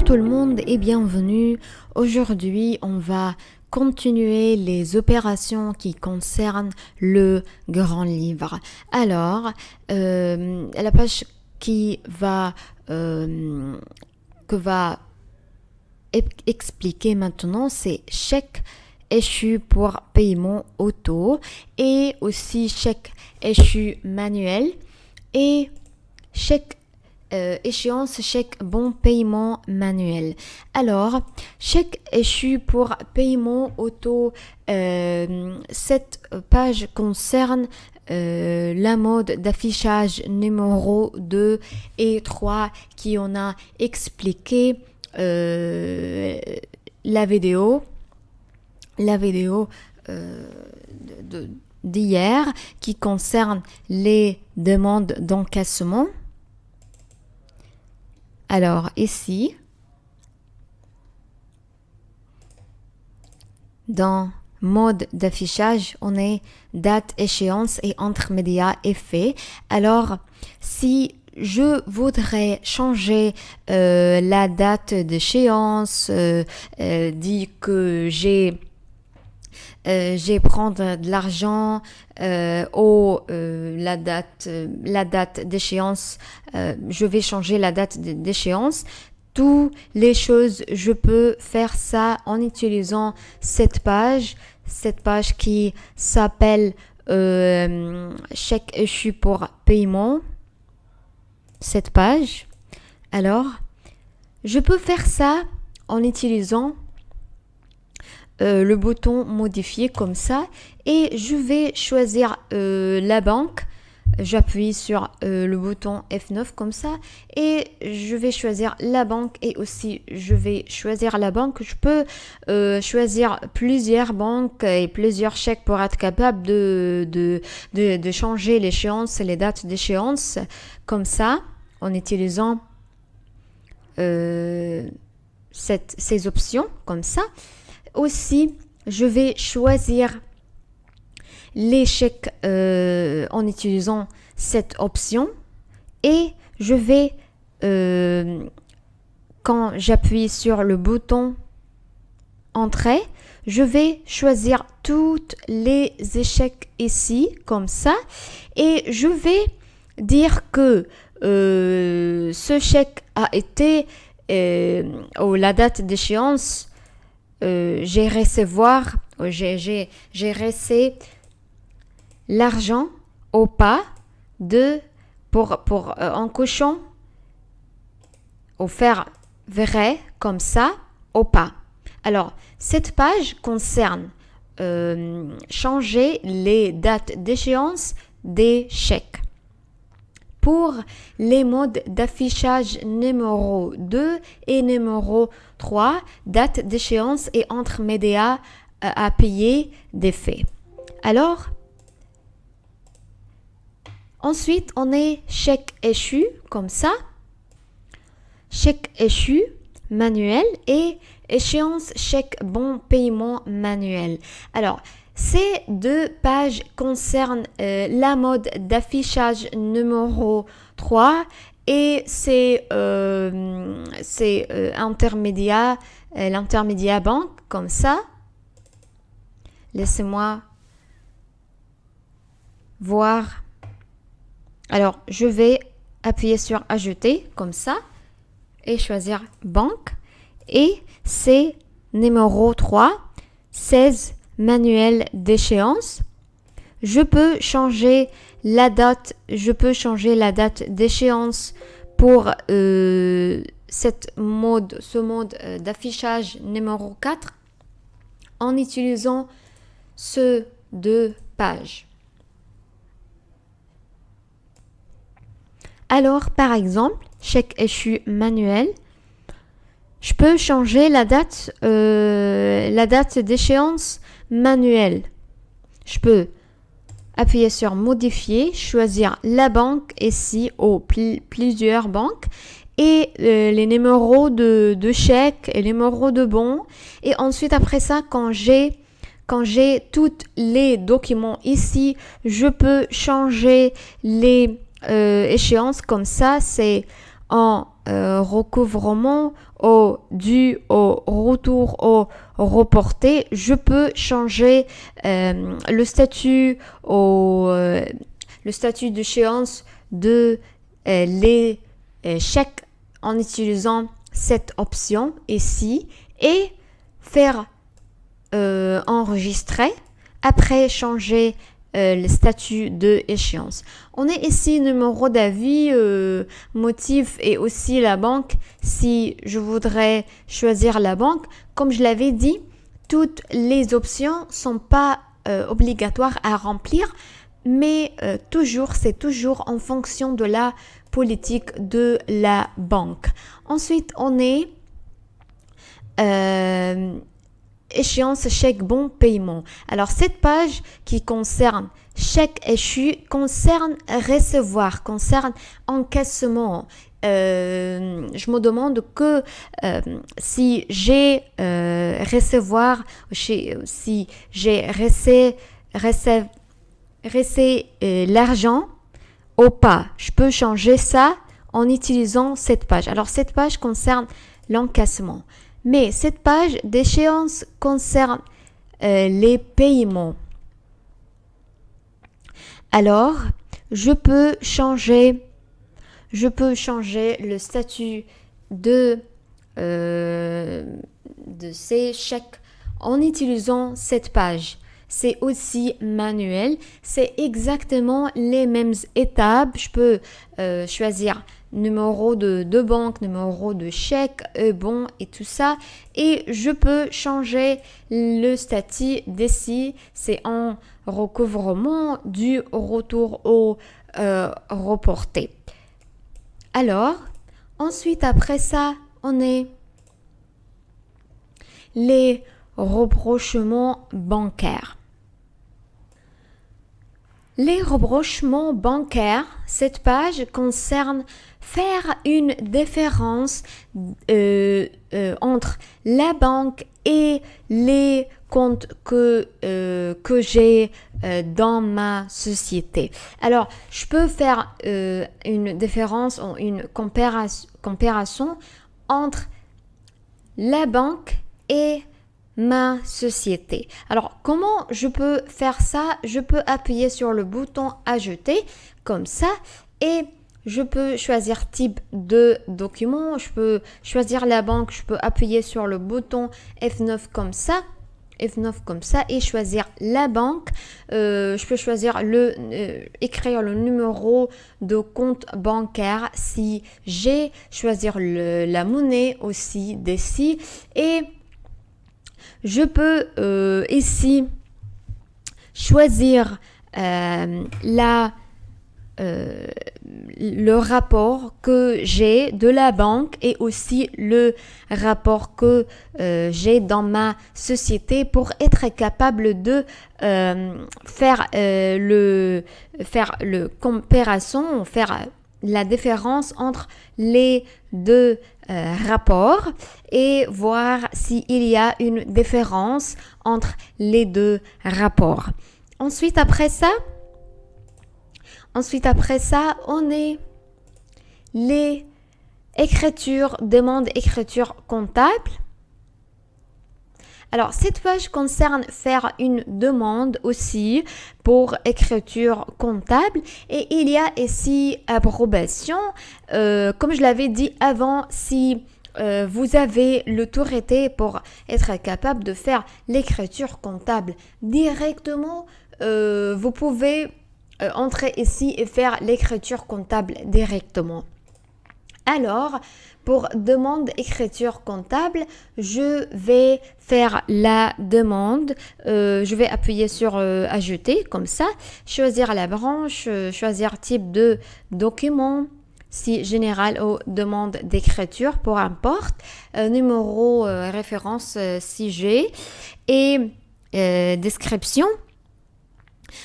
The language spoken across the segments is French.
tout le monde et bienvenue. Aujourd'hui, on va continuer les opérations qui concernent le grand livre. Alors, la page que va expliquer maintenant, c'est chèque échu pour paiement auto et aussi chèque échu manuel et chèque échéance chèque bon paiement manuel. Alors, chèque échu pour paiement auto, cette page concerne la mode d'affichage numéro 2 et 3 qui on a expliqué la vidéo d'hier qui concerne les demandes d'encaissement. Alors ici, dans mode d'affichage, on est date, échéance et intermédiaire effet. Alors, si je voudrais changer la date d'échéance, dit que j'ai prendre de l'argent la date d'échéance, je vais changer la date d'échéance. Toutes les choses, je peux faire ça en utilisant cette page qui s'appelle chèque échu pour paiement. Cette page. Alors, je peux faire ça en utilisant le bouton modifier comme ça et je vais choisir la banque. J'appuie sur le bouton F9 comme ça et je vais choisir la banque et aussi je vais choisir la banque. Je peux choisir plusieurs banques et plusieurs chèques pour être capable de changer l'échéance et les dates d'échéance comme ça en utilisant ces options comme ça. Aussi, je vais choisir les chèques en utilisant cette option et je vais, quand j'appuie sur le bouton Entrée, je vais choisir toutes les échecs ici, comme ça, et je vais dire que ce chèque a été, la date d'échéance, j'ai reçu l'argent au pas en cochant au faire vrai comme ça au pas. Alors cette page concerne changer les dates d'échéance des chèques. Pour les modes d'affichage numéro 2 et numéro 3, date d'échéance et intermédiaire à payer des faits. Alors, ensuite, on est chèque échu, comme ça. Chèque échu manuel et échéance chèque bon paiement manuel. Alors, ces deux pages concernent la mode d'affichage numéro 3 et c'est l'intermédiaire banque, comme ça. Laissez-moi voir. Alors, je vais appuyer sur ajouter, comme ça, et choisir banque. Et c'est numéro 3, 16 manuel d'échéance. Je peux changer la date d'échéance pour ce mode d'affichage numéro 4 en utilisant ces deux pages. Alors, par exemple, chèque échu manuel, je peux changer la date d'échéance manuelle. Je peux appuyer sur modifier, choisir la banque ici ou plusieurs banques et les numéros de chèque et les numéros de bons. Et ensuite, après ça, quand j'ai tous les documents ici, je peux changer les échéances comme ça. C'est en recouvrement au dû, au retour, au reporté, je peux changer le statut le statut d'échéance de les chèques en utilisant cette option ici et faire enregistrer, après changer le statut de échéance. On est ici numéro d'avis, motif et aussi la banque. Si je voudrais choisir la banque, comme je l'avais dit, toutes les options sont pas obligatoires à remplir, mais c'est toujours en fonction de la politique de la banque. Ensuite, on est échéance chèque bon paiement. Alors cette page qui concerne chèque échu concerne recevoir, concerne encaissement. Je me demande que si j'ai recevoir, si j'ai reçu l'argent ou pas, je peux changer ça en utilisant cette page. Alors cette page concerne l'encaissement. Mais cette page d'échéance concerne les paiements. Alors, je peux changer le statut de ces chèques en utilisant cette page. C'est aussi manuel. C'est exactement les mêmes étapes. Je peux choisir numéro de banque, numéro de chèque, bon et tout ça. Et je peux changer le statut d'ici. C'est en recouvrement du retour au reporté. Alors, ensuite après ça, on est les rapprochements bancaires. Les rapprochements bancaires, cette page concerne faire une différence entre la banque et les comptes que j'ai dans ma société. Alors, je peux faire une différence ou une comparaison entre la banque et ma société. Alors, comment je peux faire ça? Je peux appuyer sur le bouton ajouter comme ça et je peux choisir type de document. Je peux choisir la banque. Je peux appuyer sur le bouton F9 comme ça. Et choisir la banque. Je peux choisir écrire le numéro de compte bancaire si j'ai, choisir la monnaie aussi d'ici et je peux ici choisir le rapport que j'ai de la banque et aussi le rapport que j'ai dans ma société pour être capable de faire comparaison, faire la différence entre les deux rapports et voir s'il y a une différence entre les deux rapports. Ensuite, après ça, on est les demande écriture comptable. Alors, cette page concerne faire une demande aussi pour écriture comptable et il y a ici approbation. Comme je l'avais dit avant, si vous avez l'autorité pour être capable de faire l'écriture comptable directement, vous pouvez entrer ici et faire l'écriture comptable directement. Alors, pour demande écriture comptable, je vais faire la demande. Je vais appuyer sur ajouter comme ça, choisir la branche, choisir type de document, si général ou demande d'écriture, peu importe, numéro référence si j'ai et description.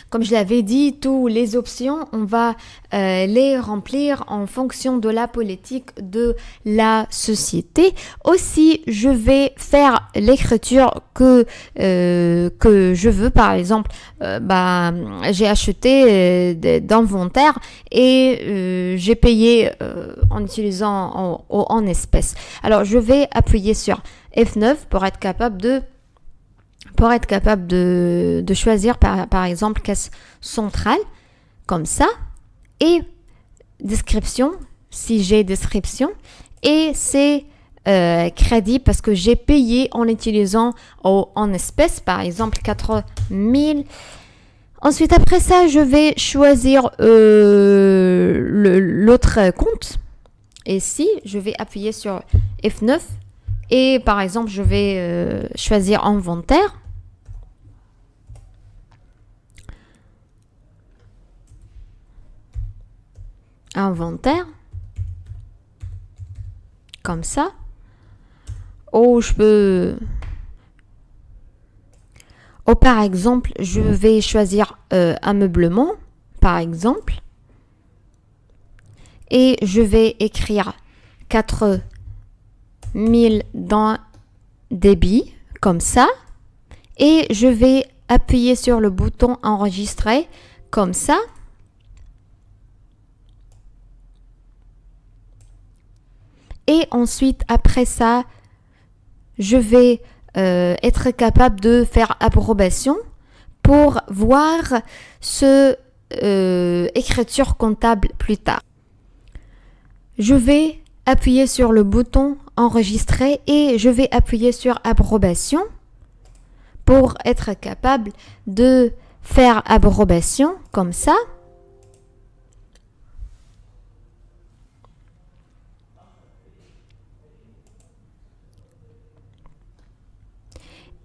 Comme je l'avais dit, toutes les options, on va les remplir en fonction de la politique de la société. Aussi, je vais faire l'écriture que je veux. Par exemple, j'ai acheté d'inventaire et j'ai payé en utilisant en espèces. Alors, je vais appuyer sur F9 pour être capable de choisir par exemple caisse centrale comme ça et description si j'ai description et c'est crédit parce que j'ai payé en utilisant en espèces par exemple 4000. Ensuite après ça je vais choisir l'autre compte et si je vais appuyer sur F9 et par exemple je vais choisir inventaire. Inventaire comme ça ou je peux ou par exemple je vais choisir ameublement par exemple et je vais écrire 4000 dans débit comme ça et je vais appuyer sur le bouton enregistrer comme ça. Et ensuite, après ça, je vais être capable de faire approbation pour voir ce écriture comptable plus tard. Je vais appuyer sur le bouton enregistrer et je vais appuyer sur approbation pour être capable de faire approbation comme ça.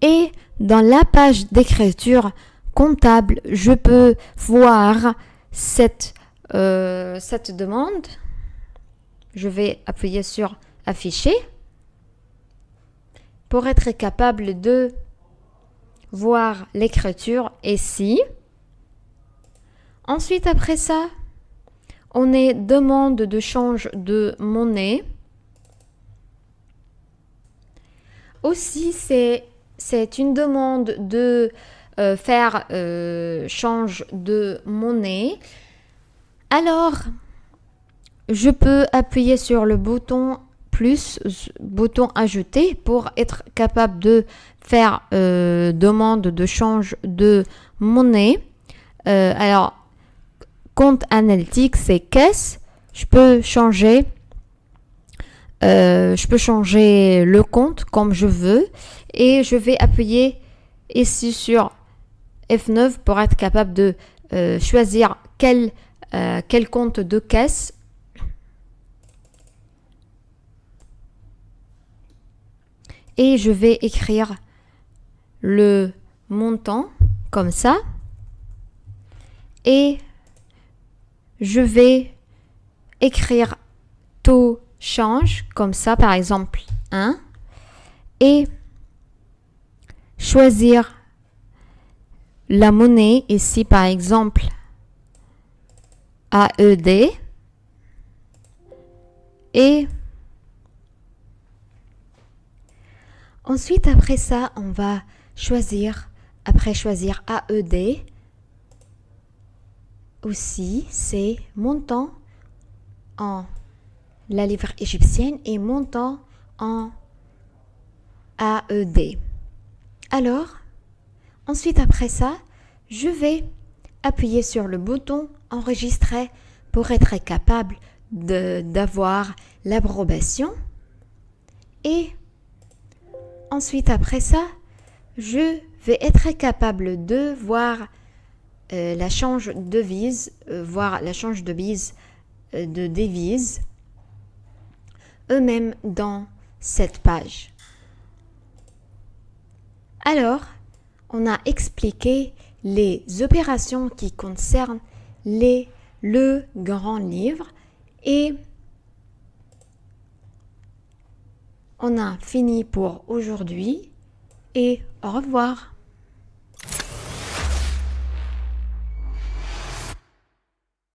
Et dans la page d'écriture comptable, je peux voir cette demande. Je vais appuyer sur afficher pour être capable de voir l'écriture ici. Ensuite, après ça, on est demande de change de monnaie. Aussi, c'est une demande de faire change de monnaie. Alors, je peux appuyer sur le bouton plus, bouton ajouter pour être capable de faire demande de change de monnaie. Alors, compte analytique, c'est caisse. Je peux changer le compte comme je veux et je vais appuyer ici sur F9 pour être capable de choisir quel compte de caisse. Et je vais écrire le montant comme ça et je vais écrire taux change comme ça par exemple 1 et choisir la monnaie ici par exemple AED et ensuite après ça on va choisir AED aussi c'est montant en la livre égyptienne et montant en AED. Alors, ensuite après ça, je vais appuyer sur le bouton enregistrer pour être capable d'avoir l'approbation. Et ensuite après ça, je vais être capable de voir la change de devise, de devise eux-mêmes dans cette page. Alors, on a expliqué les opérations qui concernent le grand livre et on a fini pour aujourd'hui et au revoir.